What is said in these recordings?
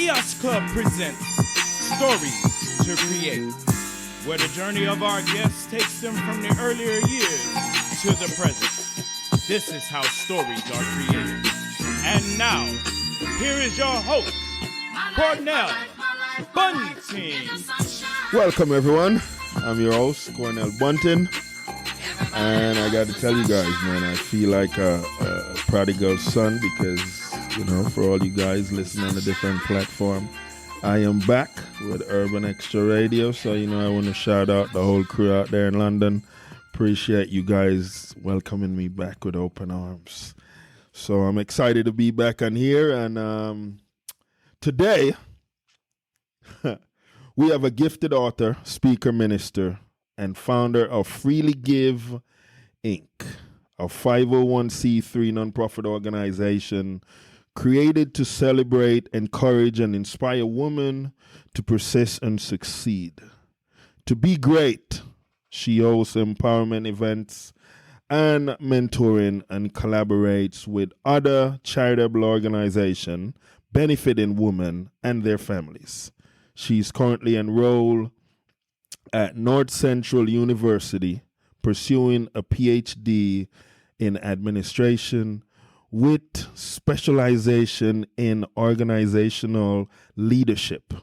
Kiosk Club presents Stories to Create, where the journey of our guests takes them from the earlier years to the present. This is how stories are created. And now, here is your host, Cornell Bunting. Welcome, everyone. I'm your host, Cornell Bunting. And I got to tell you guys, man, I feel like a prodigal son because, for all you guys listening on a different platform, I am back with Urban Extra Radio. So, I want to shout out the whole crew out there in London. Appreciate you guys welcoming me back with open arms. So I'm excited to be back on here. And today, we have a gifted author, speaker, minister, and founder of Freely Give, Inc., a 501c3 nonprofit organization created to celebrate, encourage, and inspire women to persist and succeed. To be great, she hosts empowerment events and mentoring and collaborates with other charitable organizations benefiting women and their families. She's currently enrolled at Northcentral University, pursuing a Ph.D. in administration with specialization in organizational leadership.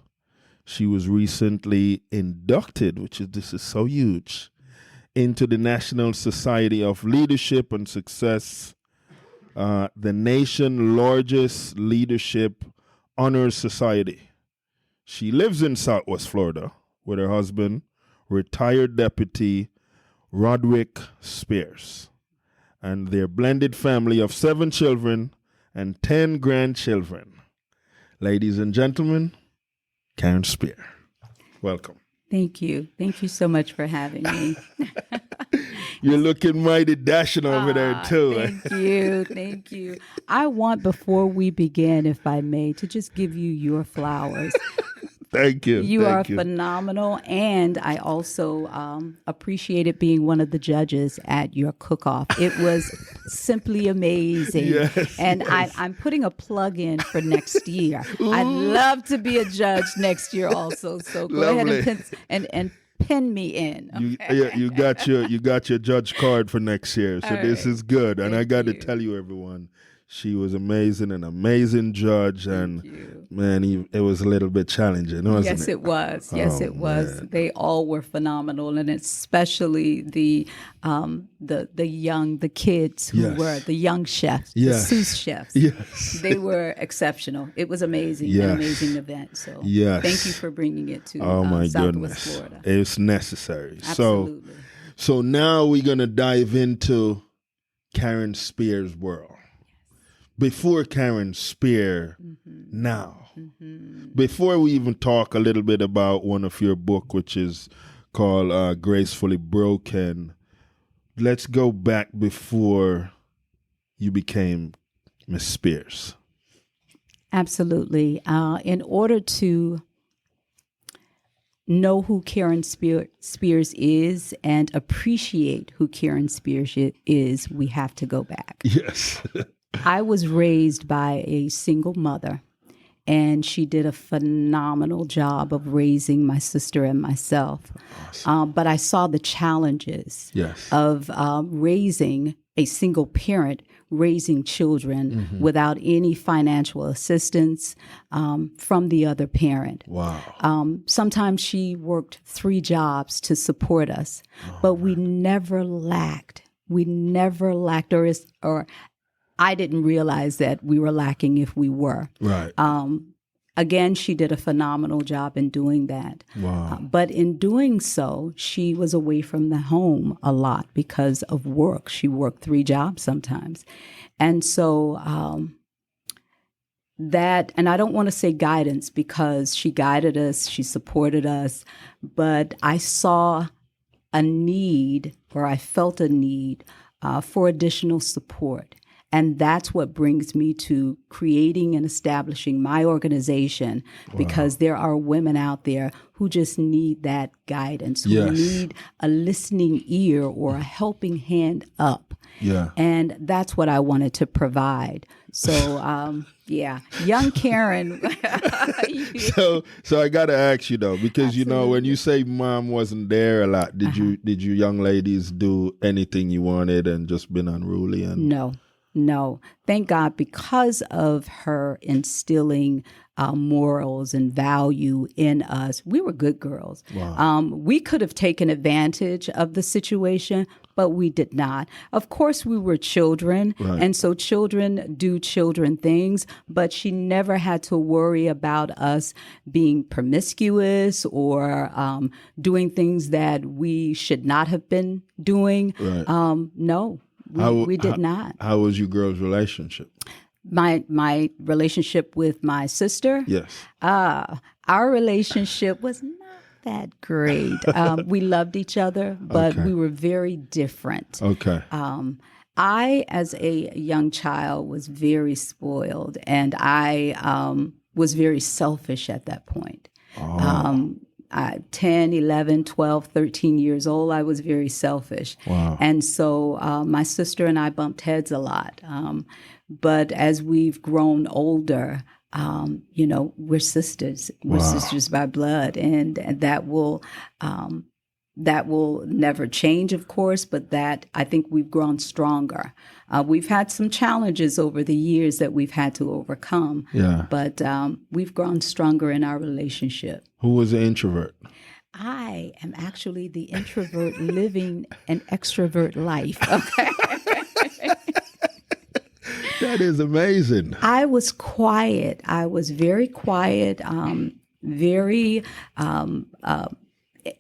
She was recently inducted, this is so huge, into the National Society of Leadership and Success, the nation's largest leadership honors society. She lives in Southwest Florida with her husband, retired deputy Roderick Spears, and their blended family of 7 children and 10 grandchildren. Ladies and gentlemen, Karen Spear. Welcome. Thank you. Thank you so much for having me. You're looking mighty dashing over there, too. Thank you. Thank you. I want, before we begin, if I may, to just give you your flowers. Thank you. You are phenomenal. And I also appreciated being one of the judges at your cook-off. It was simply amazing. Yes, and yes. I'm putting a plug in for next year. Ooh. I'd love to be a judge next year also. So go Lovely. ahead and pin me in. Okay? You got your judge card for next year. So All this right. is good. And Thank I got to you. tell you, everyone, she was amazing, an amazing judge. Thank And you. man, it was a little bit challenging, wasn't it? Yes, it was. Yes, Oh, it was. man. They all were phenomenal, and especially the kids who Yes. were the young chefs, Yes. the sous chefs. Yes. They were exceptional. It was amazing, Yes. an amazing event. So Yes. thank you for bringing it to Oh my Southwest goodness. Florida. It's necessary. Absolutely. So now we're going to dive into Karen Spear's world. Before Karen Spear, now. Before we even talk a little bit about one of your book, which is called Gracefully Broken, let's go back before you became Miss Spears. Absolutely. In order to know who Karen Spears is and appreciate who Karen Spears is, we have to go back. Yes. I was raised by a single mother, and she did a phenomenal job of raising my sister and myself. Awesome. But I saw the challenges Yes. of raising a single parent, raising children without any financial assistance from the other parent. Wow. Sometimes she worked 3 jobs to support us, but we never lacked. We never lacked, or I didn't realize that we were lacking if we were. Right. Again, she did a phenomenal job in doing that. Wow. But in doing so, she was away from the home a lot because of work. She worked 3 jobs sometimes. And so and I don't want to say guidance because she guided us, she supported us, but I saw a need, or I felt a need for additional support. And that's what brings me to creating and establishing my organization, because there are women out there who just need that guidance, who need a listening ear or a helping hand up. Yeah. And that's what I wanted to provide. So, Yeah. Young Karen. So I gotta ask you though, because you know Absolutely. when you say mom wasn't there a lot, did you young ladies do anything you wanted and just been unruly and No. Thank God, because of her instilling morals and value in us, we were good girls. Wow. We could have taken advantage of the situation, but we did not. Of course, we were children, Right. and so children do children things, but she never had to worry about us being promiscuous or doing things that we should not have been doing. Right. No. We did not. How was your girls' relationship? My relationship with my sister, Yes. our relationship was not that great. We loved each other, but Okay. we were very different. Okay. I, as a young child, was very spoiled, and I was very selfish at that point. 10, 11, 12, 13 years old, I was very selfish. Wow. And so my sister and I bumped heads a lot. But as we've grown older, we're sisters. We're sisters by blood. And that will never change, of course, but that I think we've grown stronger. We've had some challenges over the years that we've had to overcome. Yeah. But we've grown stronger in our relationship. Who was an introvert? I am actually the introvert living an extrovert life. Okay. That is amazing. I was quiet. I was very quiet, very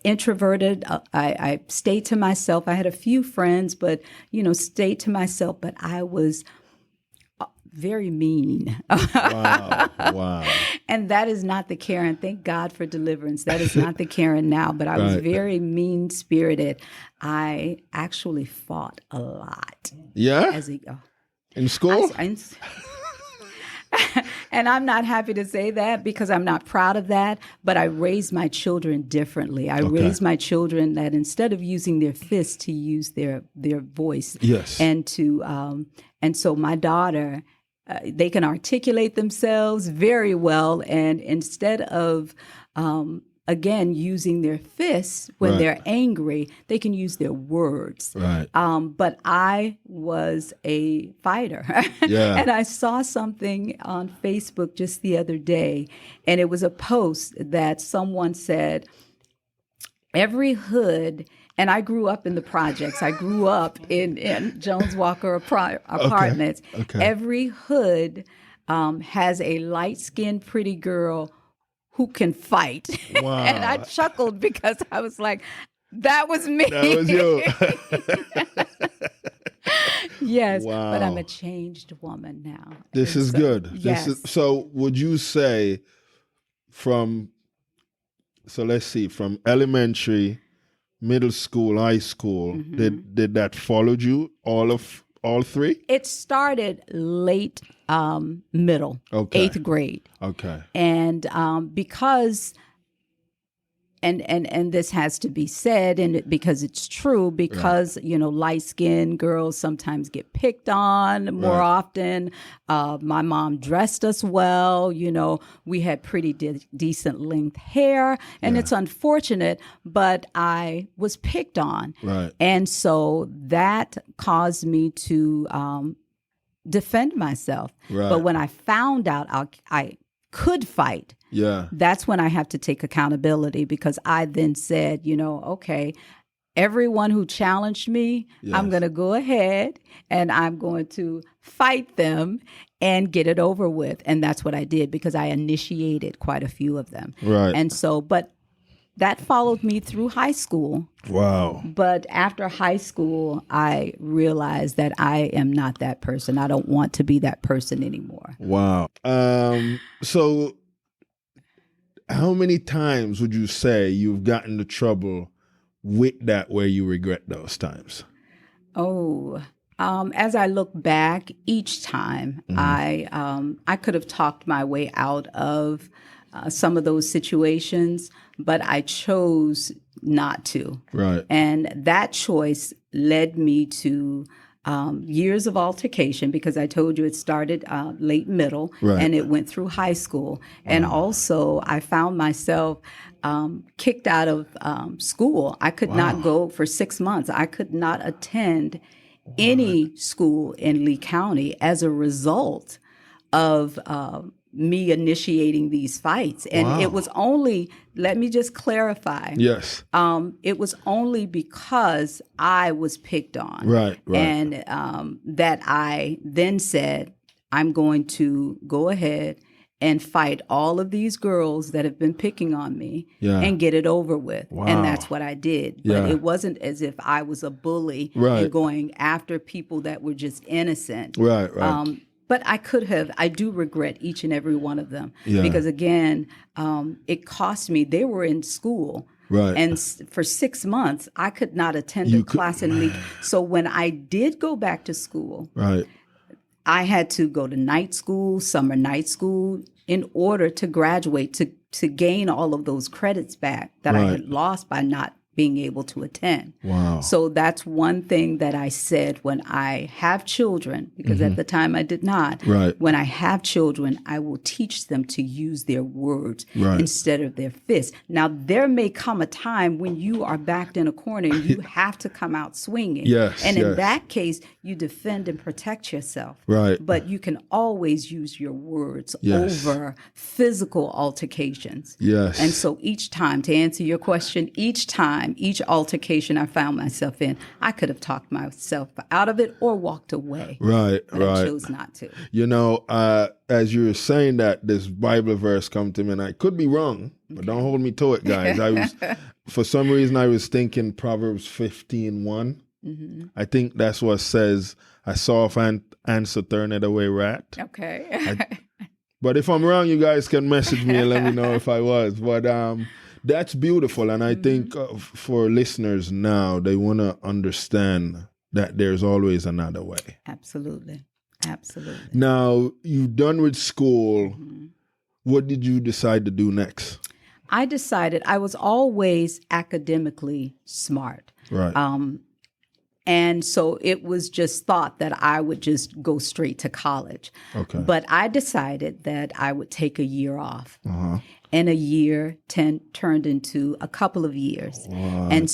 introverted. I stayed to myself. I had a few friends, but, stayed to myself. But I was very mean. Wow. And that is not the Karen. Thank God for deliverance. That is not the Karen now, but I was very mean-spirited. I actually fought a lot. Yeah? In school? And I'm not happy to say that because I'm not proud of that, but I raised my children differently. I raised my children that instead of using their fists, to use their voice. Yes. And so my daughter, they can articulate themselves very well, and instead of again using their fists when they're angry, they can use their words. Right. But I was a fighter. Yeah. And I saw something on Facebook just the other day, and it was a post that someone said, every hood, and I grew up in the projects. I grew up in Jones Walker apartments. Okay. Every hood has a light-skinned pretty girl who can fight. Wow. And I chuckled because I was like, that was me. That was you. Yes, Wow. but I'm a changed woman now. This And is so, good. Yes. So would you say from elementary, middle school, high school, did that follow you all three? It started late middle, Okay. 8th grade. Okay. And because and this has to be said, because it's true, because light-skinned girls sometimes get picked on more often. My mom dressed us well. We had pretty decent length hair, and it's unfortunate, but I was picked on. Right. And so that caused me to defend myself. Right. But when I found out I could fight, that's when I have to take accountability, because I then said, okay, everyone who challenged me, I'm going to go ahead and I'm going to fight them and get it over with. And that's what I did, because I initiated quite a few of them. Right. And so, but that followed me through high school. Wow. But after high school, I realized that I am not that person. I don't want to be that person anymore. Wow. So how many times would you say you've gotten into trouble with that where you regret those times? As I look back, each time I could have talked my way out of some of those situations, but I chose not to. Right. And that choice led me to years of altercation, because I told you it started late middle Right. and it went through high school. And also I found myself kicked out of school. I could not go for 6 months. I could not attend any school in Lee County as a result of me initiating these fights. And it was only, let me just clarify. Yes. It was only because I was picked on. Right. And that I then said, I'm going to go ahead and fight all of these girls that have been picking on me and get it over with. Wow. And that's what I did. But it wasn't as if I was a bully and going after people that were just innocent. Right. But I could have. I do regret each and every one of them because, again, it cost me. They were in school. Right. And for 6 months, I could not attend a class in Lee. So when I did go back to school, I had to go to night school, summer night school, in order to graduate, to gain all of those credits back that I had lost by not being able to attend. Wow. So that's one thing that I said when I have children, because at the time I did not. Right. When I have children, I will teach them to use their words instead of their fists. Now, there may come a time when you are backed in a corner and you have to come out swinging. Yes. And in that case, you defend and protect yourself. Right. But you can always use your words over physical altercations. Yes. And so each time, to answer your question, each altercation I found myself in, I could have talked myself out of it or walked away. But I chose not to. You know, as you were saying that, this Bible verse come to me, and I could be wrong, but don't hold me to it, guys. I was, for some reason, I was thinking Proverbs 15:1. I think that's what says, "I saw an answer turned away rat." Okay. But if I'm wrong, you guys can message me and let me know if I was. But that's beautiful. And I think for listeners now, they want to understand that there's always another way. Absolutely. Now, you're done with school. What did you decide to do next? I decided I was always academically smart. Right. And so it was just thought that I would just go straight to college. Okay. But I decided that I would take a year off. And a year turned into a couple of years. And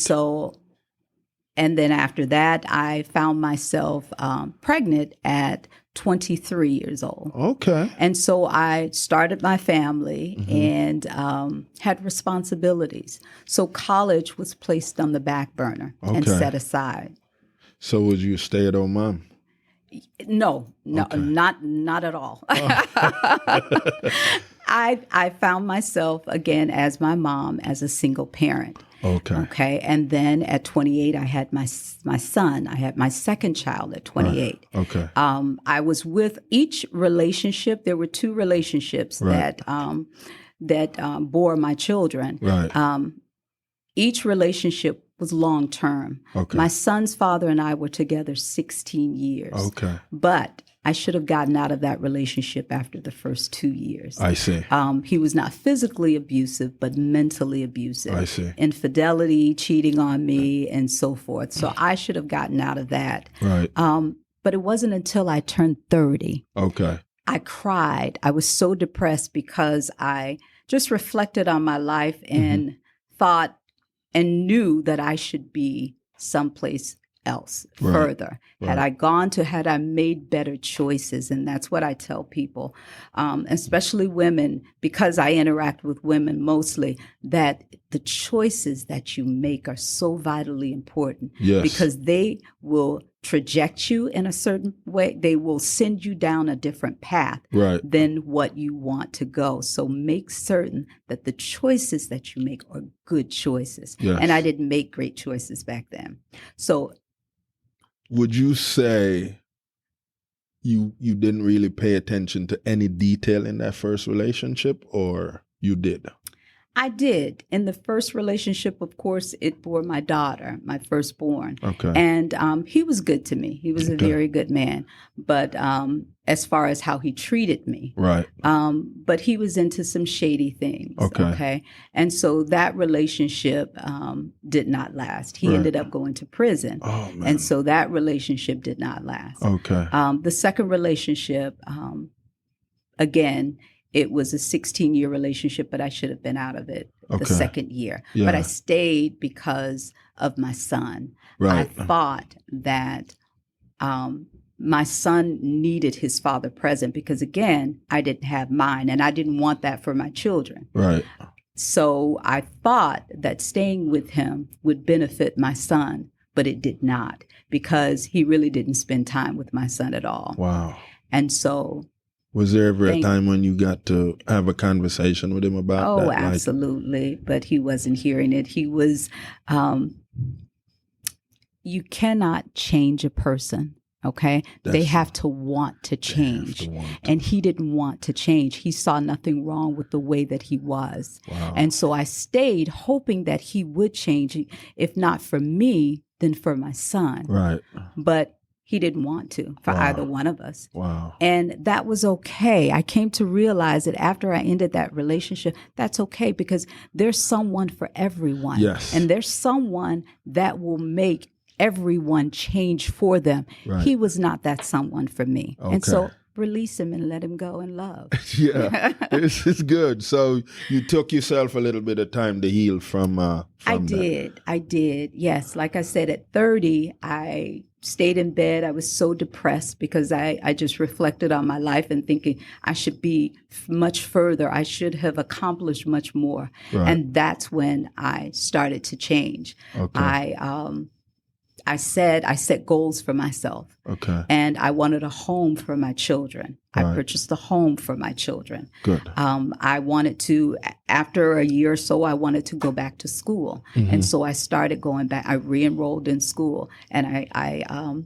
then after that, I found myself pregnant at 23 years old. Okay. And so I started my family and had responsibilities. So college was placed on the back burner and set aside. So was you a stay-at-home mom? No, not at all. I found myself again as my mom, as a single parent. Okay. And then at 28, I had my son. I had my second child at 28. Okay. I was with each relationship. There were 2 relationships that bore my children. Right. Each relationship was long term. Okay. My son's father and I were together 16 years. Okay. But I should have gotten out of that relationship after the first 2 years. I see. He was not physically abusive, but mentally abusive. I see. Infidelity, cheating on me, and so forth. So I should have gotten out of that. Right. But it wasn't until I turned 30. Okay. I cried. I was so depressed because I just reflected on my life and thought and knew that I should be someplace else further. Had I made better choices. And that's what I tell people, especially women, because I interact with women mostly, that the choices that you make are so vitally important. Yes. Because they will traject you in a certain way. They will send you down a different path than what you want to go. So make certain that the choices that you make are good choices. Yes. And I didn't make great choices back then. So would you say you didn't really pay attention to any detail in that first relationship, or you did? I did. In the first relationship, of course, it bore my daughter, my firstborn. Okay. And he was good to me. He was a very good man. But as far as how he treated me. Right. But he was into some shady things. Okay. And so that relationship did not last. He ended up going to prison. Oh, man. And so that relationship did not last. Okay. The second relationship, again, it was a 16-year relationship, but I should have been out of it the second year. Yeah. But I stayed because of my son. Right. I thought that my son needed his father present because, again, I didn't have mine, and I didn't want that for my children. Right. So I thought that staying with him would benefit my son, but it did not, because he really didn't spend time with my son at all. Wow. And so... Was there ever a time when you got to have a conversation with him about that? Oh, absolutely. But he wasn't hearing it. He was, you cannot change a person, okay? They have to want to change. And he didn't want to change. He saw nothing wrong with the way that he was. Wow. And so I stayed hoping that he would change, if not for me, then for my son. Right. But he didn't want to for either one of us. Wow. And that was okay. I came to realize that after I ended that relationship, that's okay, because there's someone for everyone. Yes. And there's someone that will make everyone change for them. Right. He was not that someone for me. Okay. And so release him and let him go in love. Yeah, it's good. So you took yourself a little bit of time to heal from that. I did. Yes. Like I said, at 30, I stayed in bed. I was so depressed because I just reflected on my life and thinking I should be much further. I should have accomplished much more. Right. And that's when I started to change. Okay. I set goals for myself. Okay. And I wanted a home for my children. Right. I purchased a home for my children. Good. I wanted to, after a year or so, I wanted to go back to school. Mm-hmm. And so I started going back. I re-enrolled in school, and I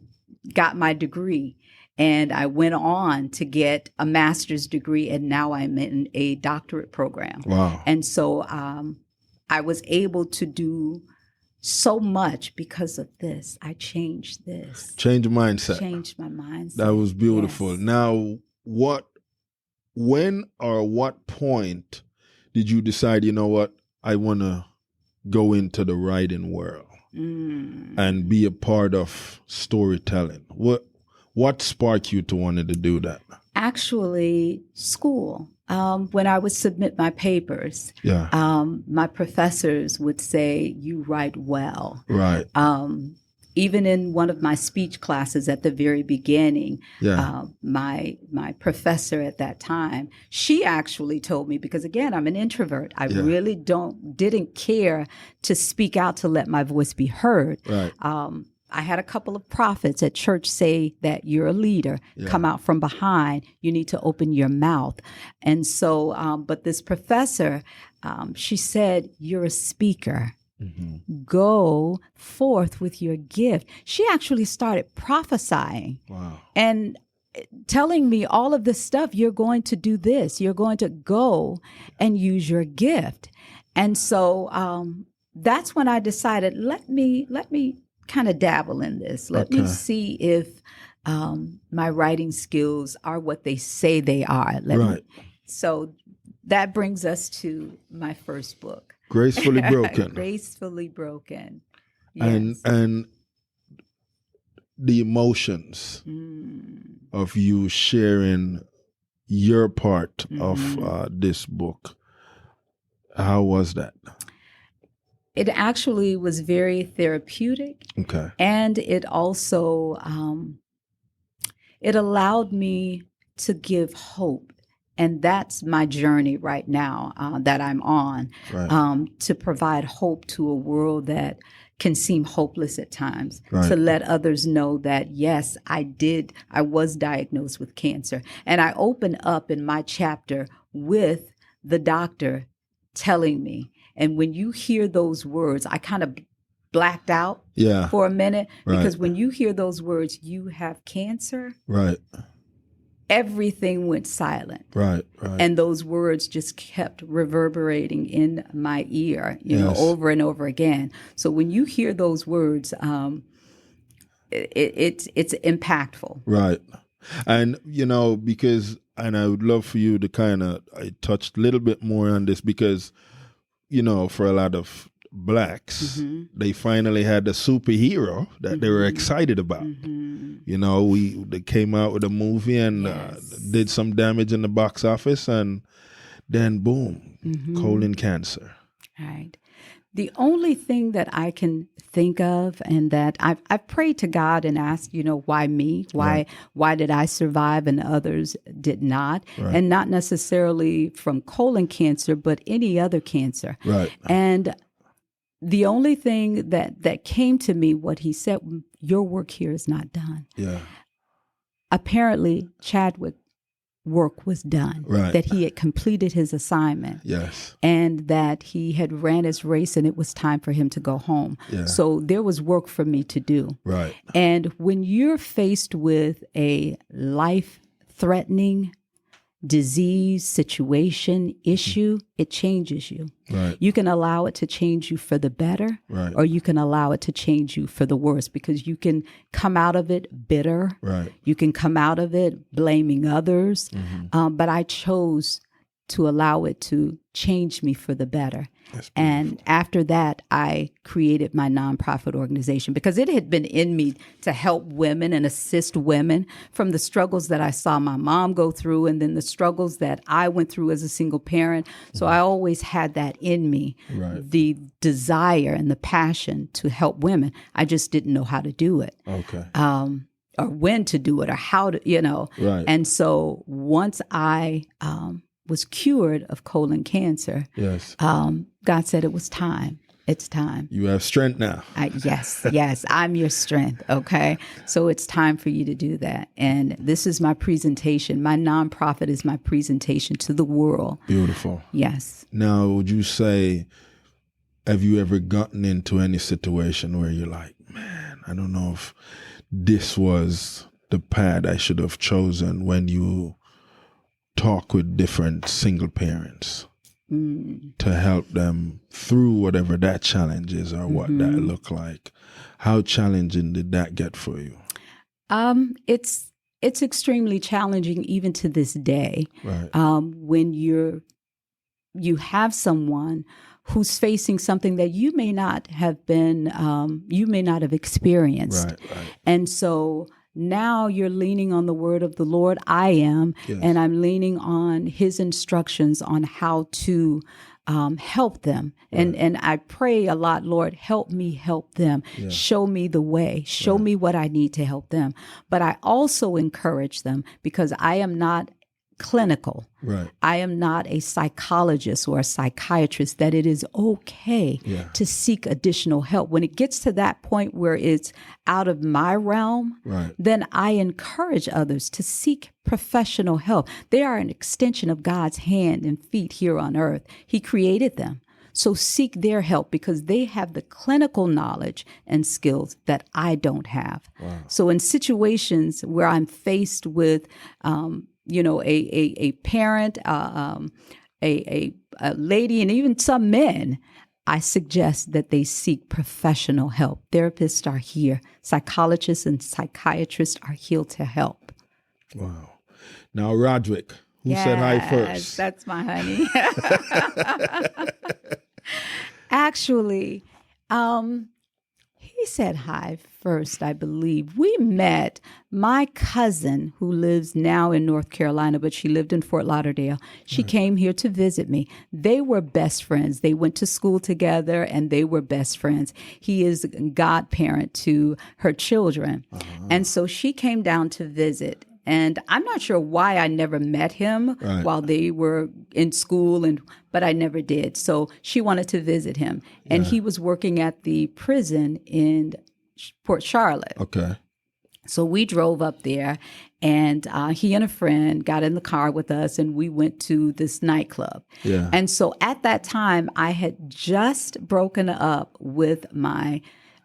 got my degree. And I went on to get a master's degree, and now I'm in a doctorate program. Wow. And so I was able to do so much because of this. I changed this. Change mindset. Changed my mindset. That was beautiful. Yes. Now, when or what point did you decide, you know what, I want to go into the writing world and be a part of storytelling? What sparked you to wanting to do that? Actually, school. When I would submit my papers, my professors would say, "You write well." Right. Even in one of my speech classes at the very beginning, my professor at that time, she actually told me, because again, I'm an introvert. I really didn't care to speak out to let my voice be heard. Right. I had a couple of prophets at church say that you're a leader, come out from behind, you need to open your mouth. And so, but this professor, she said, you're a speaker. Mm-hmm. Go forth with your gift. She actually started prophesying. Wow. And telling me all of this stuff, you're going to do this, you're going to go and use your gift. And so that's when I decided, let me kind of dabble in this. Let me see if my writing skills are what they say they are. So that brings us to my first book. Gracefully Broken. Gracefully Broken. Yes. And the emotions of you sharing your part of this book. How was that? It actually was very therapeutic. Okay. And it also, it allowed me to give hope. And that's my journey right now that I'm on, to provide hope to a world that can seem hopeless at times, to let others know that, yes, I was diagnosed with cancer. And I open up in my chapter with the doctor telling me. And when you hear those words, I kind of blacked out for a minute, because when you hear those words, you have cancer. Right. everything went silent. Right, right. And those words just kept reverberating in my ear, Yes. over and over again. So when you hear those words, it's impactful. Right. And, because, and I would love for you to I touched a little bit more on this because, for a lot of blacks, they finally had a superhero that they were excited about. They came out with a movie and did some damage in the box office, and then boom, colon cancer. Right. The only thing that I can think of, and that I've prayed to God and asked, why me? Why did I survive and others did not? Right. And not necessarily from colon cancer, but any other cancer. Right. And the only thing that came to me, what he said, your work here is not done. Yeah. Apparently, Chadwick work was done, right. that he had completed his assignment, yes, and that he had ran his race and it was time for him to go home. Yeah. So there was work for me to do. Right. And when you're faced with a life-threatening disease, situation, issue, it changes you. Right. You can allow it to change you for the better, right. or you can allow it to change you for the worse, because you can come out of it bitter. Right. You can come out of it blaming others. But I chose to allow it to change me for the better. And after that, I created my nonprofit organization because it had been in me to help women and assist women from the struggles that I saw my mom go through, and then the struggles that I went through as a single parent. So I always had that in me, right. the desire and the passion to help women. I just didn't know how to do it. Okay. Or when to do it, or how to, Right. And so once I was cured of colon cancer, yes, God said it was time. It's time. You have strength now. Yes, I'm your strength. Okay. So it's time for you to do that. And this is my presentation. My nonprofit is my presentation to the world. Beautiful. Yes. Now, would you say, have you ever gotten into any situation where you're like, man, I don't know if this was the path I should have chosen, when you talk with different single parents to help them through whatever that challenge is or what that look like? How challenging did that get for you? It's extremely challenging even to this day. Right. When you have someone who's facing something that you may not have experienced. Right. And so now you're leaning on the word of the Lord. I am, yes. And I'm leaning on his instructions on how to help them. Right. And I pray a lot, Lord, help me help them. Yeah. Show me the way. Show me what I need to help them. But I also encourage them, because I am not clinical. Right. I am not a psychologist or a psychiatrist, that it is okay to seek additional help. When it gets to that point where it's out of my realm, Right. then I encourage others to seek professional help. They are an extension of God's hand and feet here on earth. He created them. So seek their help, because they have the clinical knowledge and skills that I don't have. Wow. So in situations where I'm faced with, a parent, a lady, and even some men, I suggest that they seek professional help. Therapists are here. Psychologists and psychiatrists are here to help. Wow. Now, Roderick, who said hi first? That's my honey. Actually, he said hi first, I believe. We met, my cousin, who lives now in North Carolina, but she lived in Fort Lauderdale. She came here to visit me. They were best friends. They went to school together, and they were best friends. He is a godparent to her children. And so she came down to visit. And I'm not sure why I never met him while they were in school, but I never did. So she wanted to visit him. And he was working at the prison in Port Charlotte. Okay. So we drove up there, and he and a friend got in the car with us, and we went to this nightclub. Yeah. And so at that time, I had just broken up with my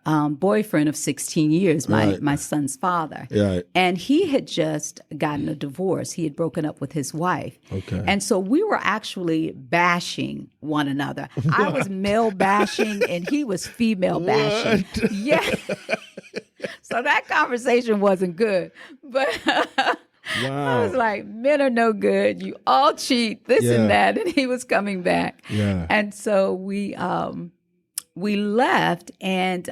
boyfriend of 16 years, Right. my son's father. Right. And he had just gotten a divorce. He had broken up with his wife. Okay. And so we were actually bashing one another. I was male bashing and he was female bashing. Yeah. So that conversation wasn't good. But I was like, men are no good. You all cheat, this and that. And he was coming back. Yeah. And so we left, and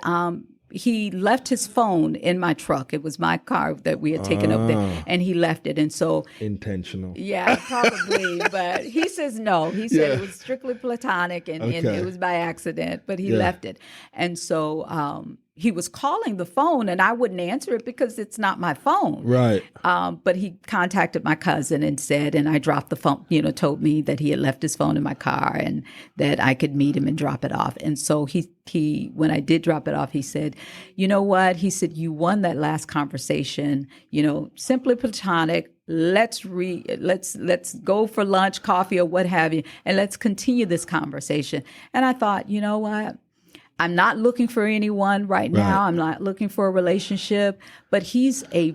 he left his phone in my truck. It was my car that we had taken up there, and he left it. And so, intentional. yeah, probably. But he says no. He said it was strictly platonic, and it was by accident. But he left it, and so he was calling the phone, and I wouldn't answer it because it's not my phone. Right. But he contacted my cousin and said, and I dropped the phone, told me that he had left his phone in my car and that I could meet him and drop it off. And so he when I did drop it off, he said, you know what? He said, you won that last conversation, simply platonic. Let's go for lunch, coffee, or what have you, and let's continue this conversation. And I thought, you know what? I'm not looking for anyone right now. I'm not looking for a relationship, but he's a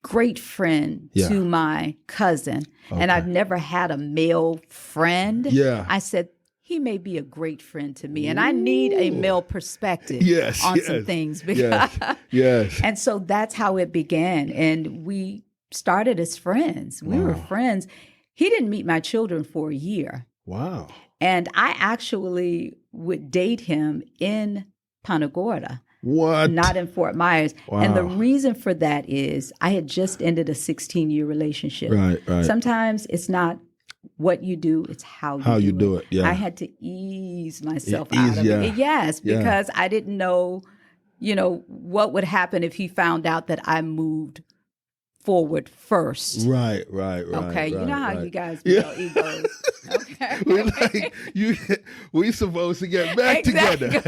great friend to my cousin. Okay. And I've never had a male friend. Yeah. I said, he may be a great friend to me. And I need a male perspective on some things. Because, yes. And so that's how it began. And we started as friends. We were friends. He didn't meet my children for a year. Wow. And I actually would date him in Punta Gorda. What? Not in Fort Myers. Wow. And the reason for that is I had just ended a 16-year relationship. Right. Sometimes it's not what you do, it's how you do it. Yeah. I had to ease myself out of it. Yes, because I didn't know, what would happen if he found out that I moved forward first. Right. Okay, you know how you guys build egos. Okay. We supposed to get back together.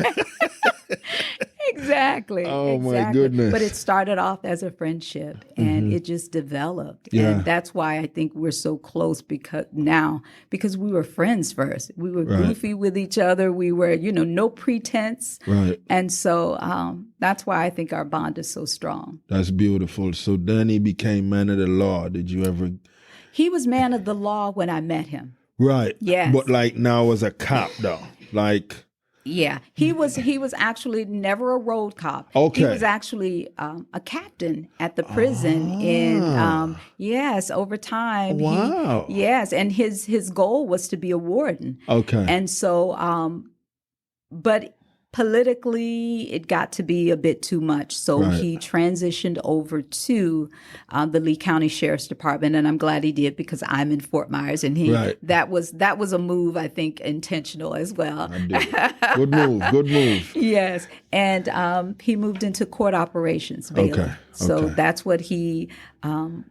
Exactly. Oh my goodness. But it started off as a friendship and it just developed. Yeah. And that's why I think we're so close because we were friends first. We were goofy with each other. We were, no pretense. Right. And so that's why I think our bond is so strong. That's beautiful. So then he became man of the law. Did you ever? He was man of the law when I met him. Right. Yes. But now as a cop though, Yeah, he was actually never a road cop. Okay. He was actually a captain at the prison over time. Wow. And his goal was to be a warden. Okay. And so, but politically, it got to be a bit too much. So he transitioned over to the Lee County Sheriff's Department, and I'm glad he did because I'm in Fort Myers, and that was a move, I think, intentional as well. Good move. Yes, and he moved into court operations, bailiff. Okay. So that's what he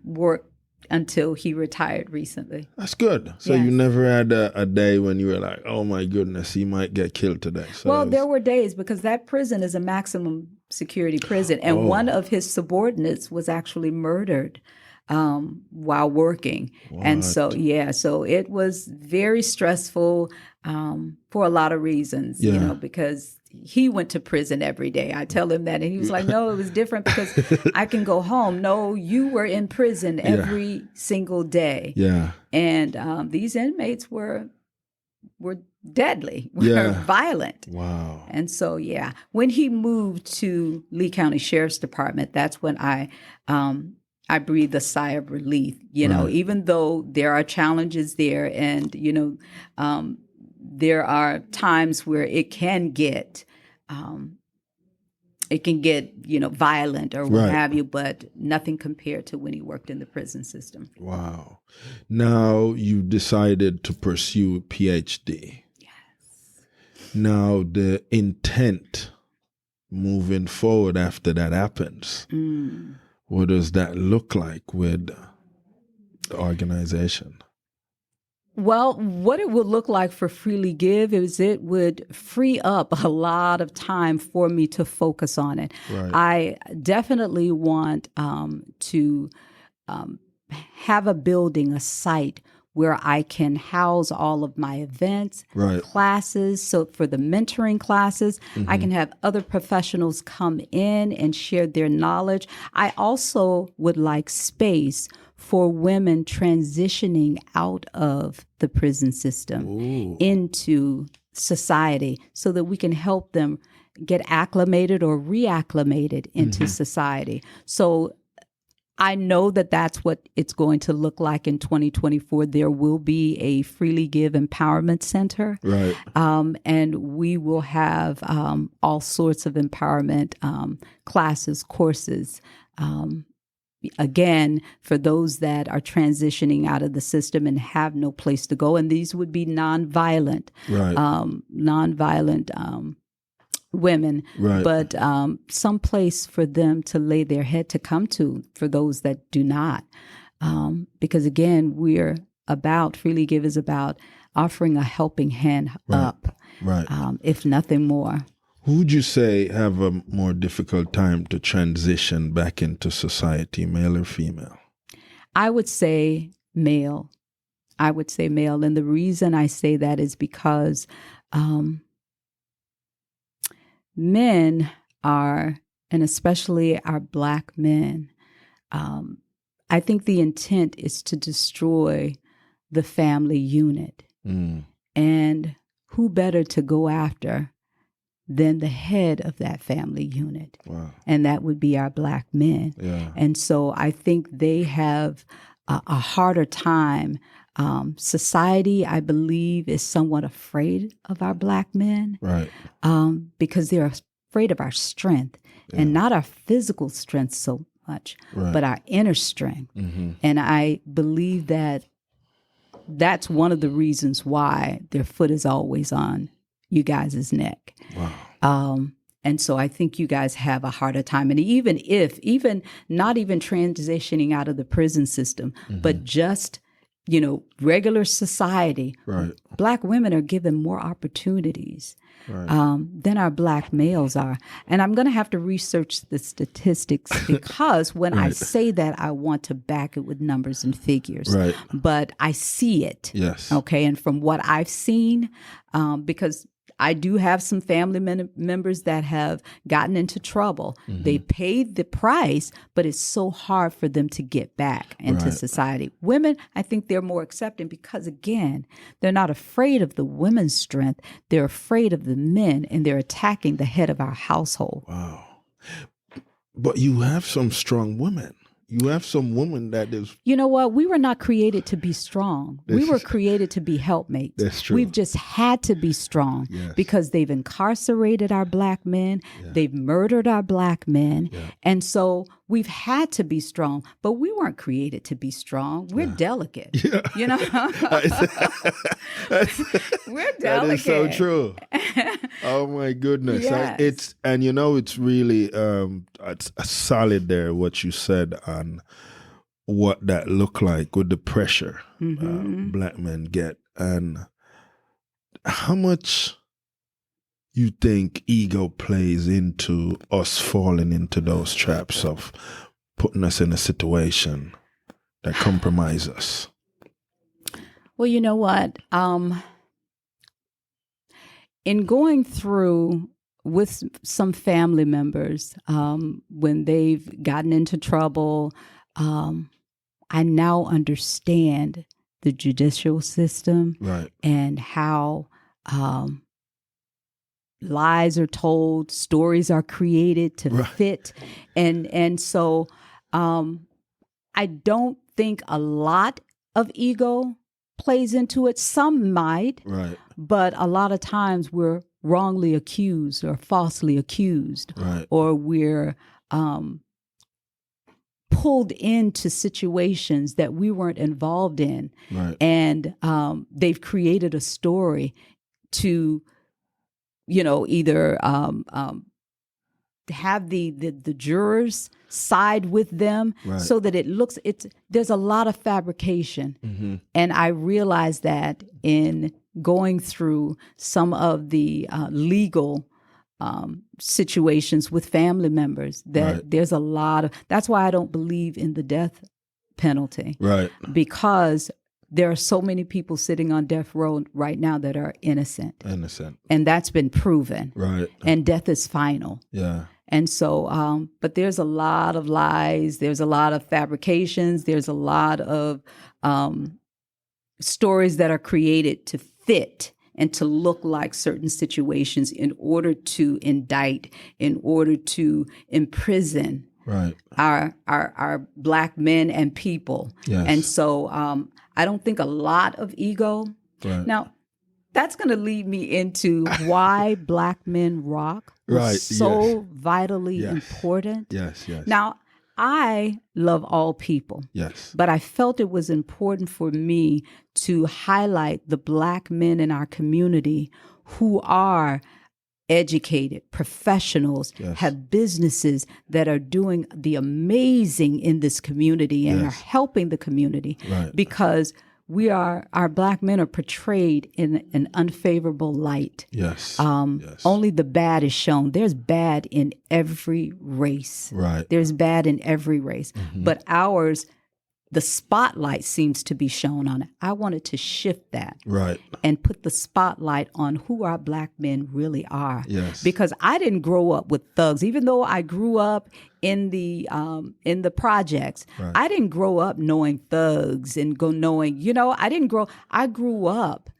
worked until he retired recently. That's good. So you never had a day when you were like, oh my goodness, he might get killed today. So there were days because that prison is a maximum security prison. And one of his subordinates was actually murdered while working. What? And so, so it was very stressful for a lot of reasons, because he went to prison every day. I tell him that. And he was like, no, it was different because I can go home. No, you were in prison every single day. Yeah. And these inmates were deadly, were violent. Wow. And so, when he moved to Lee County Sheriff's Department, that's when I breathed a sigh of relief, even though there are challenges there and, there are times where it can get violent or what have you, but nothing compared to when he worked in the prison system. Wow. Now you decided to pursue a Ph.D. Yes. Now the intent moving forward after that happens, what does that look like with the organization? Well, what it would look like for Freely Give is it would free up a lot of time for me to focus on it. Right. I definitely want to have a building, a site where I can house all of my events, Right. classes. So for the mentoring classes, I can have other professionals come in and share their knowledge. I also would like space for women transitioning out of the prison system into society so that we can help them get acclimated or reacclimated into society. So I know that that's what it's going to look like in 2024. There will be a Freely Give Empowerment Center. Right. And we will have all sorts of empowerment classes, courses. Again, for those that are transitioning out of the system and have no place to go. And these would be nonviolent, women, Right. but some place for them to lay their head to come to for those that do not. Because again, Freely Give is about offering a helping hand up, Right. if nothing more. Who would you say have a more difficult time to transition back into society, male or female? I would say male. And the reason I say that is because men are, and especially our Black men, I think the intent is to destroy the family unit. And who better to go after than the head of that family unit? Wow. And that would be our Black men. Yeah. And so I think they have a harder time. Society, I believe, is somewhat afraid of our Black men, Right. because they're afraid of our strength, and not our physical strength so much, but our inner strength. And I believe that that's one of the reasons why their foot is always on you guys' neck. Wow. And so I think you guys have a harder time. And even not even transitioning out of the prison system, but just, regular society, Right. Black women are given more opportunities than our Black males are. And I'm going to have to research the statistics because when I say that, I want to back it with numbers and figures. Right. But I see it. Yes. Okay. And from what I've seen, because I do have some family members that have gotten into trouble. They paid the price, but it's so hard for them to get back into society. Women, I think they're more accepting because, again, they're not afraid of the women's strength. They're afraid of the men, and they're attacking the head of our household. Wow. But you have some strong women. You have some women that is... You know what? We were not created to be strong. We were created to be helpmates. That's true. We've just had to be strong because they've incarcerated our Black men. They've murdered our Black men. And so we've had to be strong, but we weren't created to be strong. We're delicate. You know? We're delicate. That is so true. Oh my goodness. Yes. It's really it's solid there what you said on what that looked like with the pressure Black men get, and how much you think ego plays into us falling into those traps of putting us in a situation that compromise us. Well, you know what? In going through with some family members, when they've gotten into trouble, I now understand the judicial system and how lies are told, stories are created to fit. And so I don't think a lot of ego plays into it. Some might, but a lot of times we're wrongly accused or falsely accused, or we're pulled into situations that we weren't involved in. And they've created a story to, either have the jurors side with them so that there's a lot of fabrication. And I realized that in going through some of the legal situations with family members, that there's a lot of, that's why I don't believe in the death penalty. Because there are so many people sitting on death row right now that are innocent. Innocent. And that's been proven. Right. And death is final. Yeah. And so, but there's a lot of lies. There's a lot of fabrications. There's a lot of stories that are created to fit and to look like certain situations in order to indict, in order to imprison our Black men and people. Yes. And so I don't think a lot of ego. Right. Now, that's going to lead me into why Black men rock was so vitally important. Yes, yes. Now, I love all people. Yes. But I felt it was important for me to highlight the Black men in our community who are educated, professionals, have businesses that are doing the amazing in this community and are helping the community because our Black men are portrayed in an unfavorable light. Yes. Only the bad is shown. There's bad in every race. Right. There's bad in every race. But ours, the spotlight seems to be shown on it. I wanted to shift that. Right. And put the spotlight on who our Black men really are. Yes. Because I didn't grow up with thugs, even though I grew up in the projects. Right. I didn't grow up knowing thugs and knowing, I grew up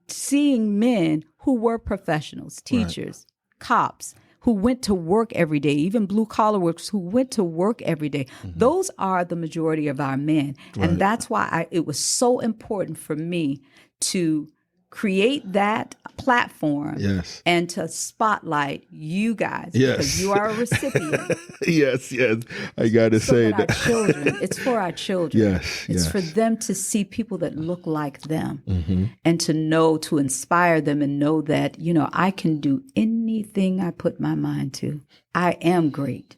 seeing men who were professionals, teachers, cops, who went to work every day, even blue collar workers who went to work every day. Those are the majority of our men. And that's why it was so important for me to create that platform and to spotlight you guys because you are a recipient. Yes. I got to say that. It's for our children. Yes. It's for them to see people that look like them and to inspire them and know that, I can do anything I put my mind to. I am great.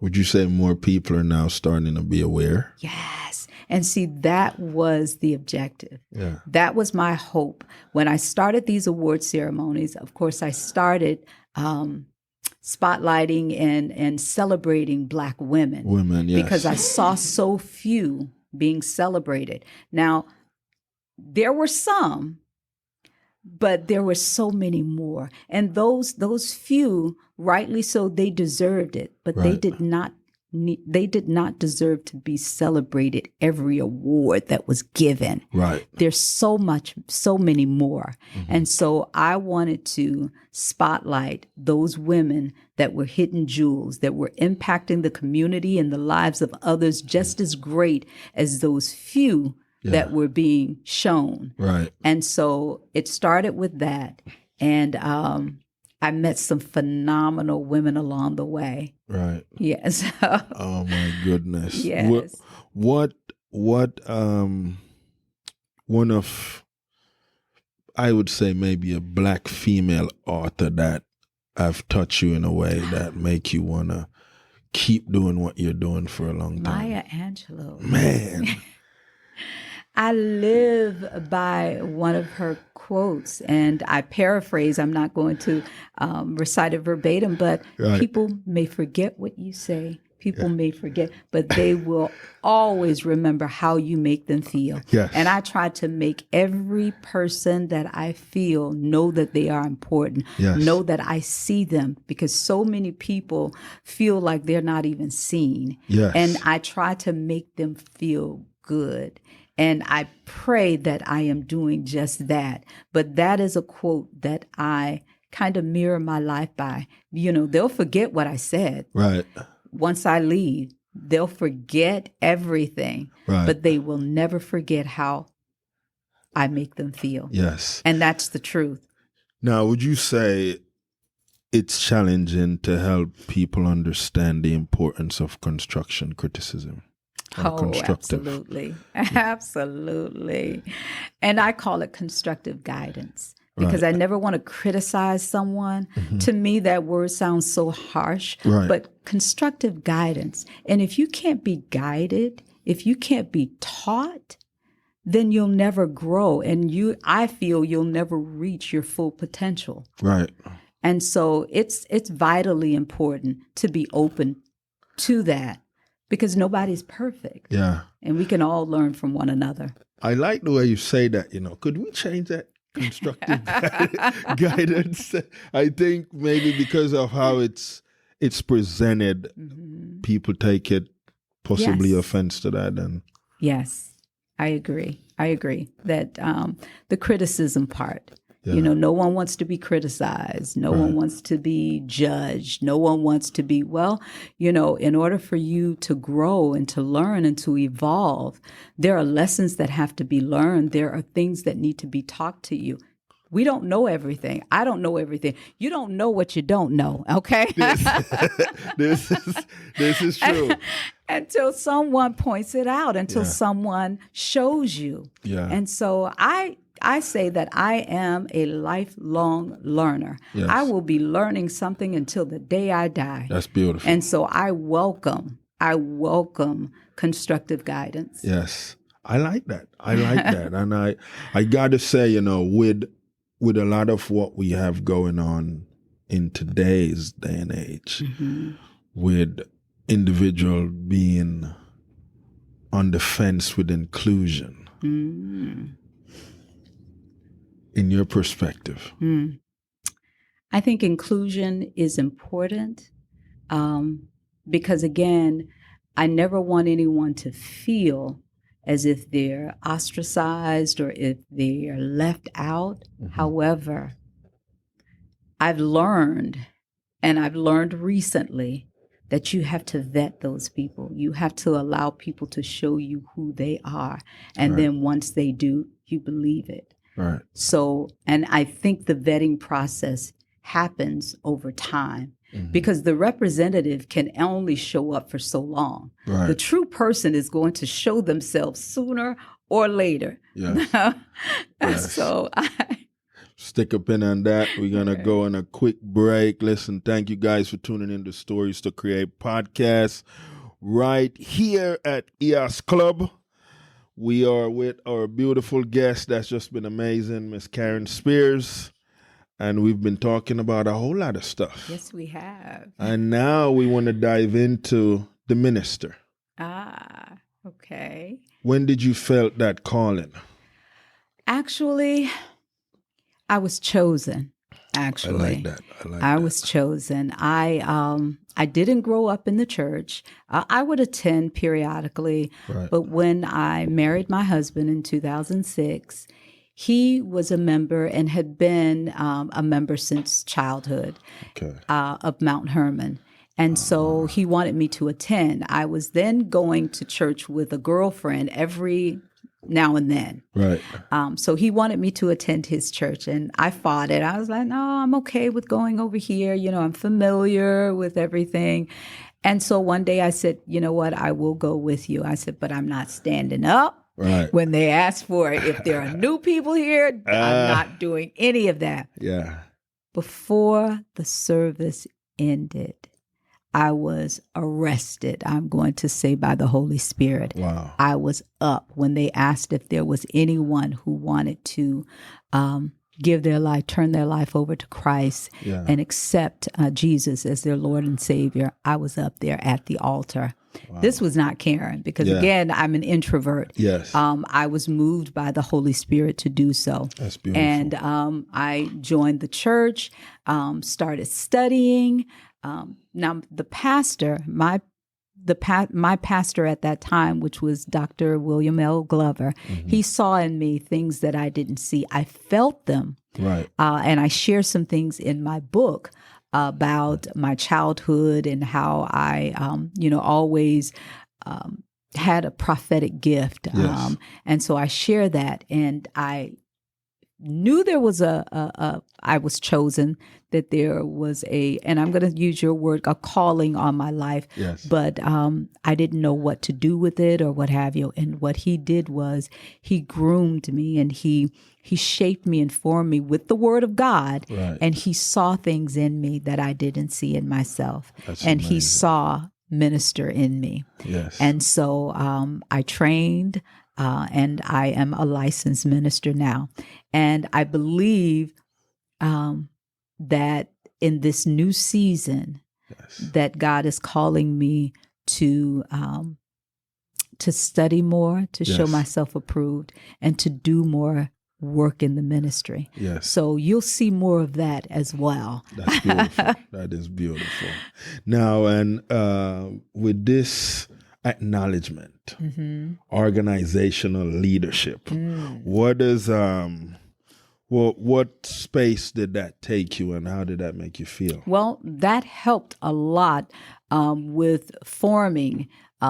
Would you say more people are now starting to be aware? Yes. And see, that was the objective. Yeah. That was my hope. When I started these award ceremonies, of course, I started spotlighting and celebrating Black women. Women, yes. Because I saw so few being celebrated. Now, there were some, but there were so many more. And those few, rightly so, they deserved it, but they did not deserve to be celebrated every award that was given. Right. There's so many more. And so I wanted to spotlight those women that were hidden jewels, that were impacting the community and the lives of others just as great as those few that were being shown. Right. And so it started with that. And I met some phenomenal women along the way. Right. Yes. Oh my goodness. Yes. What one of, I would say maybe a Black female author that have touched you in a way that make you want to keep doing what you're doing for a long time? Maya Angelou. Man. I live by one of her quotes, and I paraphrase. I'm not going to recite it verbatim, but people may forget what you say. People may forget, but they will always remember how you make them feel. Yes. And I try to make every person that I feel know that they are important, know that I see them, because so many people feel like they're not even seen. Yes. And I try to make them feel good. And I pray that I am doing just that. But that is a quote that I kind of mirror my life by. They'll forget what I said. Right. Once I leave, they'll forget everything. Right. But they will never forget how I make them feel. Yes. And that's the truth. Now, would you say it's challenging to help people understand the importance of construction criticism? Oh, absolutely. Absolutely. And I call it constructive guidance because I never want to criticize someone. To me, that word sounds so harsh, but constructive guidance. And if you can't be guided, if you can't be taught, then you'll never grow. And I feel you'll never reach your full potential. Right. And so it's vitally important to be open to that. Because nobody's perfect. Yeah. And we can all learn from one another. I like the way you say that, Could we change that? Constructive guidance. I think maybe because of how it's presented, people take it possibly offense to that. And yes, I agree. That the criticism part. No one wants to be criticized. No one wants to be judged. No one wants to be, in order for you to grow and to learn and to evolve, there are lessons that have to be learned. There are things that need to be taught to you. We don't know everything. I don't know everything. You don't know what you don't know. Okay. This is true. Until someone points it out, until someone shows you. Yeah. And so I say that I am a lifelong learner. Yes. I will be learning something until the day I die. That's beautiful. And so I welcome constructive guidance. Yes. I like that. And I got to say, with a lot of what we have going on in today's day and age, with individual being on the fence with inclusion, in your perspective? I think inclusion is important because, again, I never want anyone to feel as if they're ostracized or if they're left out. However, I've learned recently that you have to vet those people. You have to allow people to show you who they are. And then once they do, you believe it. Right. So, and I think the vetting process happens over time. Because the representative can only show up for so long. Right. The true person is going to show themselves sooner or later. Yes. Yes. So stick a pin on that. We're going to go on a quick break. Listen, thank you guys for tuning in to Stories to Create podcast right here at EOS Club. We are with our beautiful guest that's just been amazing, Miss Karen Spears. And we've been talking about a whole lot of stuff. Yes, we have. And now we want to dive into the minister. Ah, okay. When did you felt that calling? Actually, I was chosen. I like that. I was chosen. I didn't grow up in the church. I would attend periodically. Right. But when I married my husband in 2006, he was a member and had been a member since childhood of Mount Hermon. And so he wanted me to attend. I was then going to church with a girlfriend every now and then. Right. So he wanted me to attend his church, and I fought it. I was like, no, I'm okay with going over here. I'm familiar with everything. And so one day I said, you know what, I will go with you. I said, but I'm not standing up. Right. When they ask for it. If there are new people here, I'm not doing any of that. Yeah. Before the service ended, I was arrested, I'm going to say, by the Holy Spirit. Wow. I was up when they asked if there was anyone who wanted to give their life, turn their life over to Christ and accept Jesus as their Lord and Savior. I was up there at the altar. Wow. This was not Karen because, again, I'm an introvert. Yes. I was moved by the Holy Spirit to do so. That's beautiful. And I joined the church, started studying. Now, the pastor, my pastor at that time, which was Dr. William L. Glover, he saw in me things that I didn't see. I felt them. Right. And I share some things in my book about my childhood and how I, always had a prophetic gift. Yes. And so I share that. And I knew there was I was chosen, that there was and I'm going to use your word, a calling on my life. Yes. But I didn't know what to do with it or what have you. And what he did was he groomed me and he shaped me and formed me with the word of God. Right. And he saw things in me that I didn't see in myself. That's and amazing. He saw minister in me. Yes. And so I trained and I am a licensed minister now. And I believe that in this new season, that God is calling me to to study more, to show Yes. myself approved, and to do more work in the ministry. Yes. So you'll see more of that as well. That's beautiful. That is beautiful. Now, and with this acknowledgement, organizational leadership, what is what space did that take you, and how did that make you feel? Well, that helped a lot with forming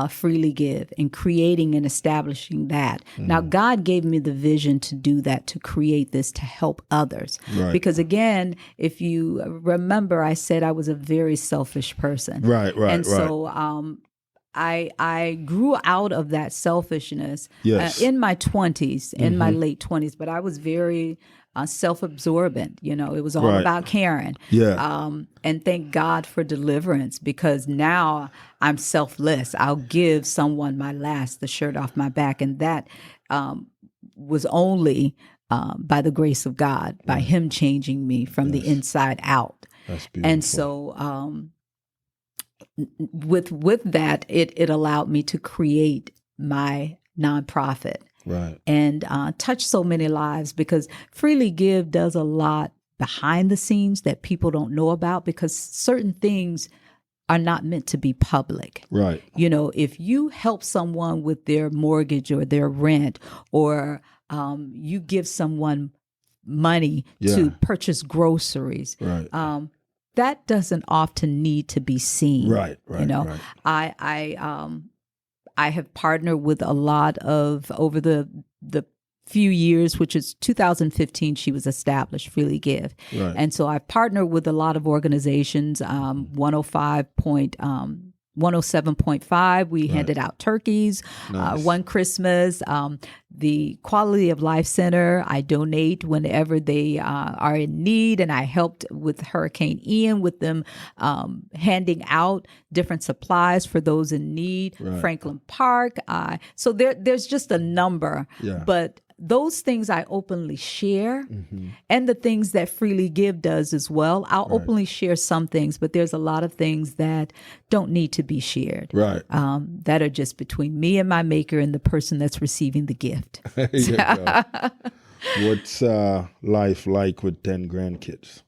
Freely Give and creating and establishing that. Now, God gave me the vision to do that, to create this, to help others. Right. Because again, if you remember, I said I was a very selfish person. Right. And so I grew out of that selfishness Yes. in my 20s, in my late 20s, but I was very self-absorbent. You know, it was all Right. about Karen. Yeah. And thank God for deliverance, because now I'm selfless. I'll give someone the shirt off my back. And that was only by the grace of God, by Him changing me from the inside out. That's beautiful. And so with that, it allowed me to create my nonprofit. Right. And touch so many lives, because Freely Give does a lot behind the scenes that people don't know about, because certain things are not meant to be public. Right. You know, if you help someone with their mortgage or their rent, or you give someone money to purchase groceries, Right. that doesn't often need to be seen. Right. Right. You know, right. I have partnered with a lot of, over the few years, which is 2015, she was established, Freely Give. Right. And so I've partnered with a lot of organizations, 107.5, we handed out turkeys. Nice. One Christmas, the Quality of Life Center, I donate whenever they are in need, and I helped with Hurricane Ian with them handing out different supplies for those in need. Right. Franklin Park. So there's just a number, Yeah. but those things I openly share, and the things that Freely Give does as well. I'll openly share some things, but there's a lot of things that don't need to be shared. Right. That are just between me and my maker and the person that's receiving the gift. There you go. What's life like with 10 grandkids?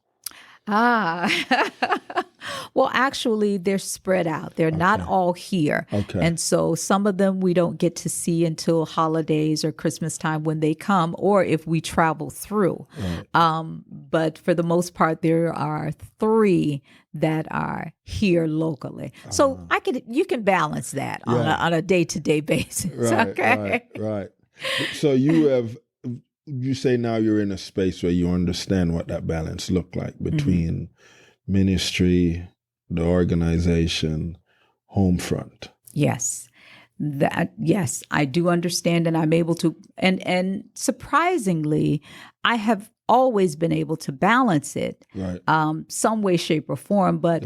Well, actually, they're spread out. They're not all here. Okay. And so some of them we don't get to see until holidays or Christmas time when they come, or if we travel through. Right. But for the most part, there are 3 that are here locally. So you can balance that on a day-to-day basis. Right. Okay. Right. So you say now you're in a space where you understand what that balance look like between ministry, the organization, home front. Yes. Yes, I do understand, and I'm able to, and surprisingly, I have always been able to balance it, Right. some way, shape, or form. But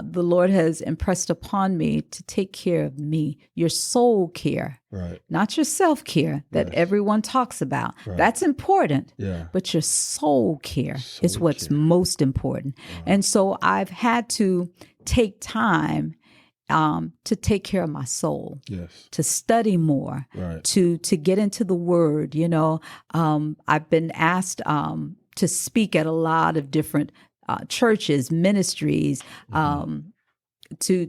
the Lord has impressed upon me to take care of me, your soul care, Right. not your self care that everyone talks about. Right. That's important, Yeah. but your soul care is Soul what's care. most important. And so I've had to take time to take care of my soul, Yes. to study more, Right. to get into the Word. You know, I've been asked to speak at a lot of different churches, ministries, to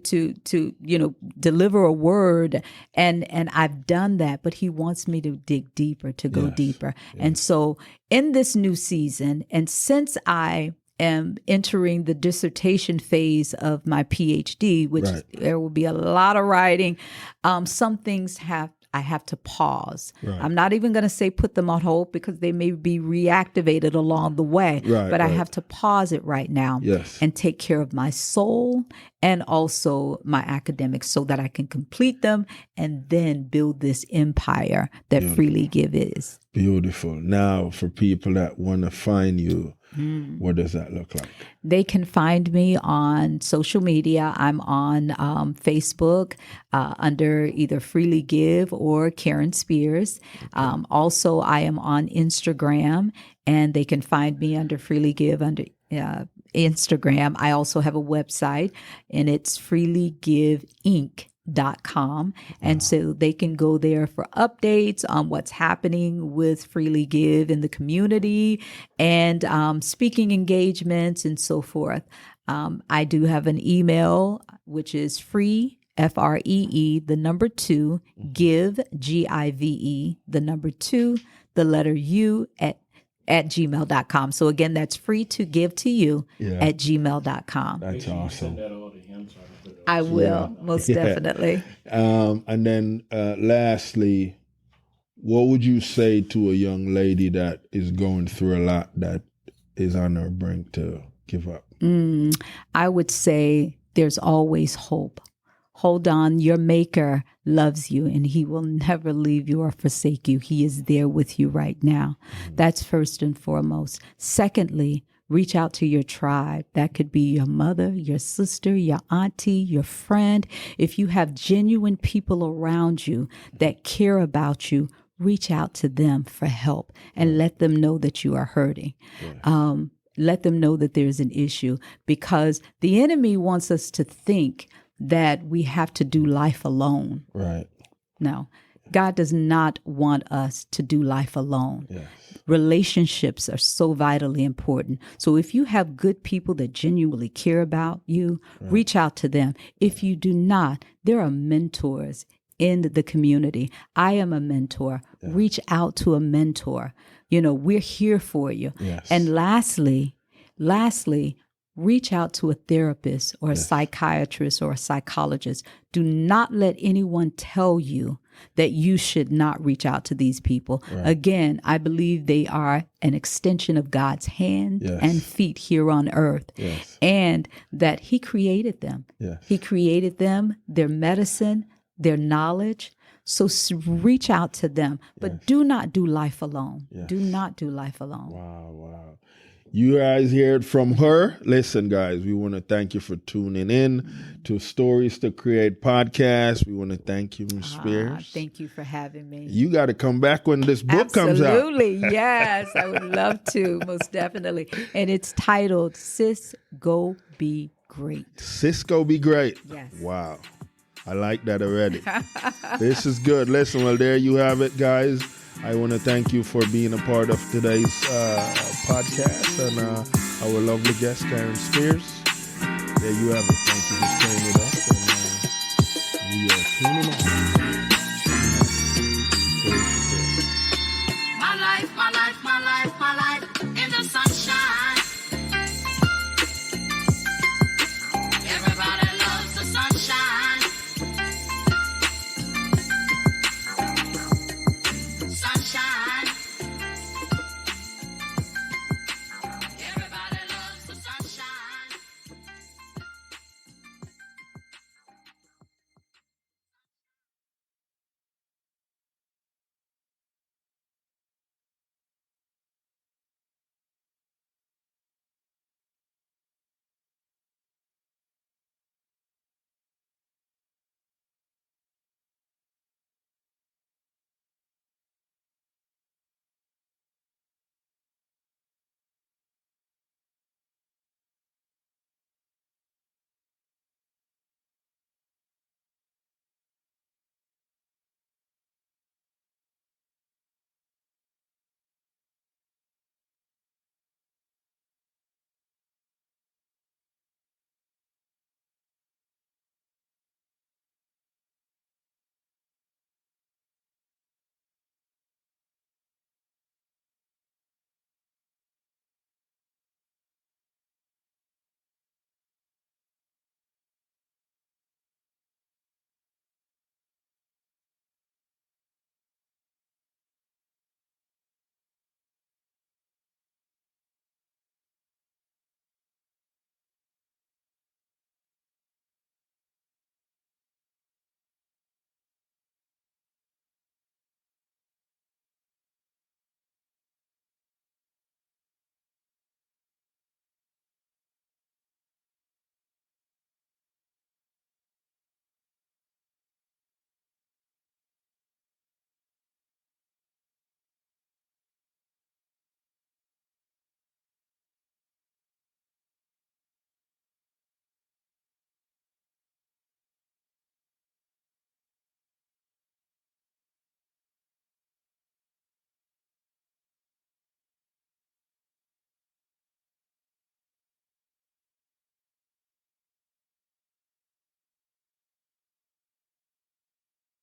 deliver a word, and I've done that. But He wants me to dig deeper, to go Yes. deeper. And so in this new season, and since I am entering the dissertation phase of my Ph.D., which there will be a lot of writing. Some things I have to pause. Right. I'm not even going to say put them on hold, because they may be reactivated along the way. Right, but I right. have to pause it right now Yes. and take care of my soul and also my academics, so that I can complete them and then build this empire that Freely Give is. Beautiful. Now, for people that want to find you, what does that look like? They can find me on social media. I'm on Facebook under either Freely Give or Karen Spears. Also, I am on Instagram, and they can find me under Freely Give under Instagram. I also have a website, and it's freelygiveinc.com. gmail.com. And so they can go there for updates on what's happening with Freely Give in the community and speaking engagements and so forth. I do have an email, which is free, FREE, the number 2, give, GIVE, the number 2, the letter U at gmail.com. So again, that's free to give to you at gmail.com. That's awesome. I will, most definitely. And then lastly, what would you say to a young lady that is going through a lot, that is on her brink to give up? I would say there's always hope. Hold on. Your maker loves you and he will never leave you or forsake you. He is there with you right now. That's first and foremost. Secondly, reach out to your tribe. That could be your mother, your sister, your auntie, your friend. If you have genuine people around you that care about you, reach out to them for help and let them know that you are hurting. Let them know that there's an issue, because the enemy wants us to think that we have to do life alone. Right. No, God does not want us to do life alone. Yes. Relationships are so vitally important. So if you have good people that genuinely care about you, reach out to them. If you do not, there are mentors in the community. I am a mentor. Reach out to a mentor. You know, we're here for you. Yes. And lastly, reach out to a therapist or a psychiatrist or a psychologist. Do not let anyone tell you that you should not reach out to these people. Right. Again, I believe they are an extension of God's hand and feet here on earth, and that He created them. He created them, their medicine, their knowledge. So reach out to them, but do not do life alone. Do not do life alone. Wow. You guys heard from her. Listen, guys, we want to thank you for tuning in to Stories to Create podcast. We want to thank you, Ms. Spears. Thank you for having me. You got to come back when this book comes out. Absolutely. Yes, I would love to, most definitely. And it's titled Sis Go Be Great. Sis Go Be Great. Yes. Wow. I like that already. This is good. Listen, well, there you have it, guys. I want to thank you for being a part of today's podcast and our lovely guest, Karen Spears. There you have it. Thank you for staying with us. And we are tuning out. My life,